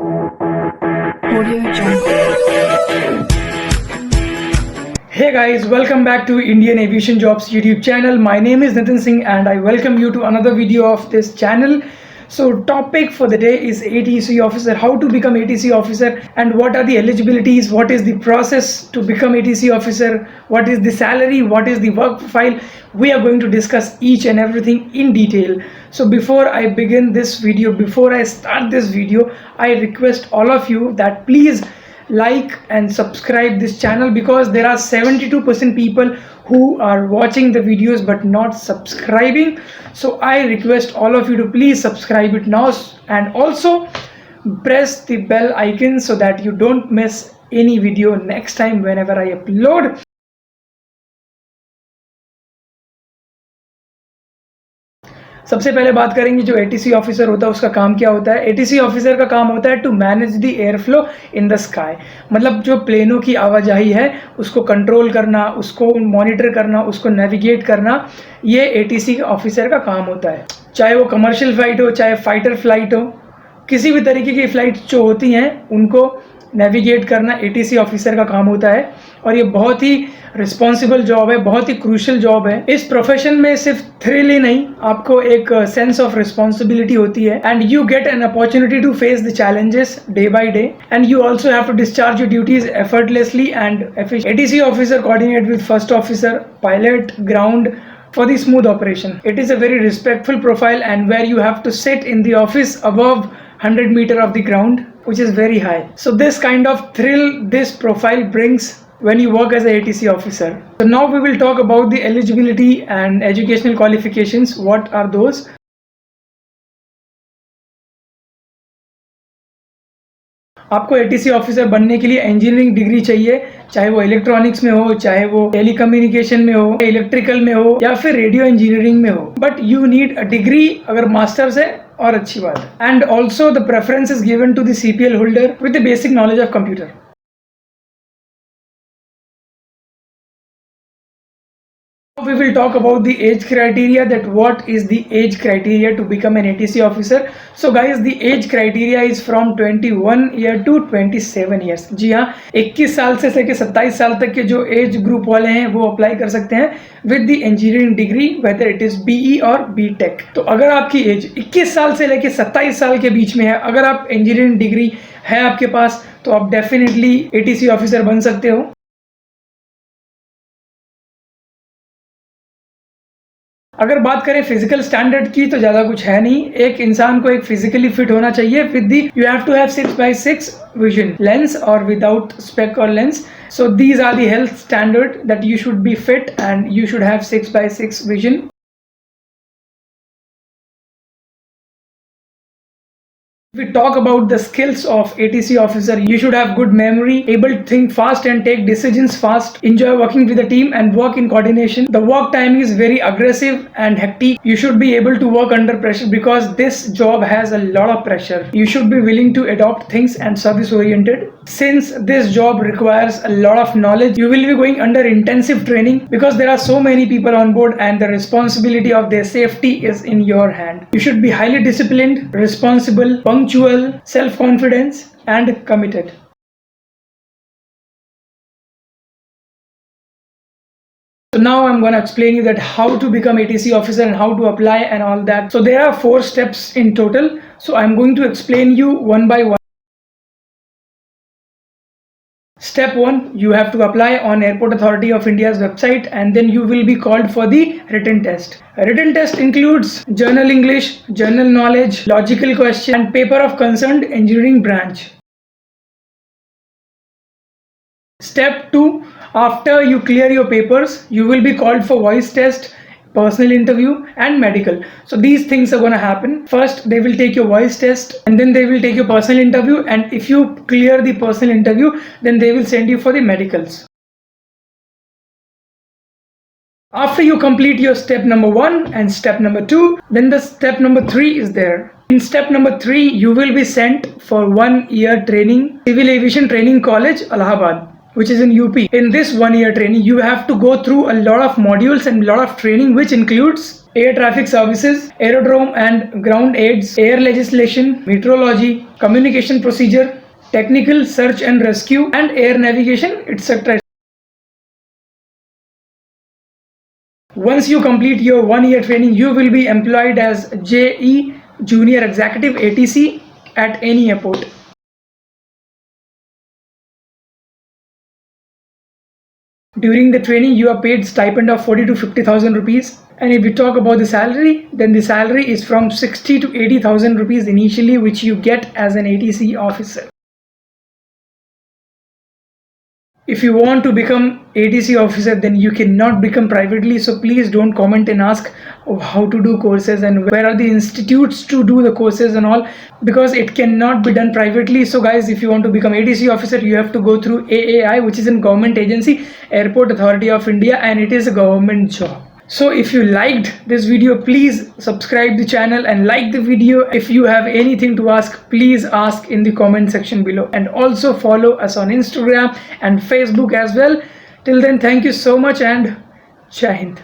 Audio Jungle. Hey guys, welcome back to Indian Aviation Jobs YouTube channel. My name is Nitin Singh and I welcome you to another video of this channel. So topic for the day is ATC officer, how to become ATC officer and what are the eligibilities, what is the process to become ATC officer, what is the salary, what is the work profile. We are going to discuss each and everything in detail. So before I begin this video, before I start this video, I request all of you that please like and subscribe this channel because there are 72% people who are watching the videos but not subscribing. So I request all of you to please subscribe it now and also press the bell icon so that you don't miss any video next time whenever I upload. सबसे पहले बात करेंगे जो ATC officer होता है उसका काम क्या होता है। एटीसी ऑफिसर का काम होता है to manage the air flow in the sky, मतलब जो प्लेनों की आवाजाही है उसको कंट्रोल करना, उसको मॉनिटर करना, उसको नेविगेट करना, ये एटीसी ऑफिसर का काम होता है। चाहे वो कमर्शियल फ्लाइट हो, चाहे फाइटर फ्लाइट हो, किसी भी तरीके की फ़्लाइट जो होती हैं उनको नेविगेट करना एटीसी ऑफिसर का काम होता है और ये बहुत ही रिस्पॉन्सिबल जॉब है, बहुत ही क्रूशियल जॉब है। इस प्रोफेशन में सिर्फ थ्रिल ही नहीं, आपको एक सेंस ऑफ रिस्पॉन्सिबिलिटी होती है and you get an opportunity to face the challenges day by day and you also have to discharge your duties effortlessly and efficiently. ATC officer coordinate with first officer, pilot, ground for the smooth operation. It is a very respectful profile and where you have to sit in the office above 100 meter of the ground, which is very high. So this kind of thrill this profile brings when you work as a ATC officer. So now we will talk about the eligibility and educational qualifications. What are those? आपको ATC officer बनने के लिए engineering degree चाहिए, चाहे वो electronics में हो, चाहे वो टेलीकम्युनिकेशन में हो, इलेक्ट्रिकल में हो या फिर रेडियो इंजीनियरिंग में हो, but you need a degree. अगर मास्टर्स है और अच्छी बात है। And also the preference is given to the CPL holder with the basic knowledge of computer. We will talk about the age criteria, that what is the age criteria to become an ATC officer. So guys, the age criteria is from 21 year to 27 years. जी हाँ, 21 साल से लेकर 27 साल तक के जो age group वाले हैं वो अप्लाई कर सकते हैं with the engineering degree, whether it is BE और BTech। तो अगर आपकी एज 21 साल से लेकर 27 साल के बीच में है, अगर आप इंजीनियरिंग डिग्री है आपके पास, तो आप डेफिनेटली ATC ऑफिसर बन सकते हो। अगर बात करें फिजिकल स्टैंडर्ड की तो ज़्यादा कुछ है नहीं। एक इंसान को एक फिजिकली फिट होना चाहिए with the you have to have 6x6 vision, lens और विदाउट स्पेक और lens. So these are the health standard that you should be fit and you should have 6x6 vision. If we talk about the skills of ATC officer, you should have good memory, able to think fast and take decisions fast, enjoy working with the team and work in coordination. The work time is very aggressive and hectic. You should be able to work under pressure because this job has a lot of pressure. You should be willing to adopt things and service oriented. Since this job requires a lot of knowledge, you will be going under intensive training because there are so many people on board and the responsibility of their safety is in your hand. You should be highly disciplined, responsible, punctual, self-confidence and committed. So now I'm going to explain you that how to become ATC officer and how to apply and all that. So there are 4 steps in total. So I'm going to explain you one by one. Step 1, you have to apply on Airport Authority of India's website and then you will be called for the written test. A written test includes general English, general knowledge, logical question and paper of concerned engineering branch. Step 2, after you clear your papers, you will be called for voice test, personal interview and medical. So these things are going to happen. First they will take your voice test and then they will take your personal interview, and if you clear the personal interview then they will send you for the medicals. After you complete your step number 1 and step number 2, then the step number 3 is there. In step number 3 you will be sent for 1 year training, Civil Aviation Training College, Allahabad, which is in UP. In this 1 year training, you have to go through a lot of modules and a lot of training, which includes air traffic services, aerodrome and ground aids, air legislation, meteorology, communication procedure, technical search and rescue, and air navigation, etc. Once you complete your 1 year training, you will be employed as JE Junior Executive ATC at any airport. During the training, you are paid stipend of 40 to 50,000 rupees. And if we talk about the salary, then the salary is from 60 to 80,000 rupees initially, which you get as an ATC officer. If you want to become ATC officer, then you cannot become privately. So please don't comment and ask how to do courses and where are the institutes to do the courses and all, because it cannot be done privately. So guys, if you want to become ATC officer, you have to go through AAI, which is a government agency, Airport Authority of India, and it is a government job. So if you liked this video, please subscribe the channel and like the video. If you have anything to ask, please ask in the comment section below, and also follow us on Instagram and Facebook as well. Till then, thank you so much and Jai Hind.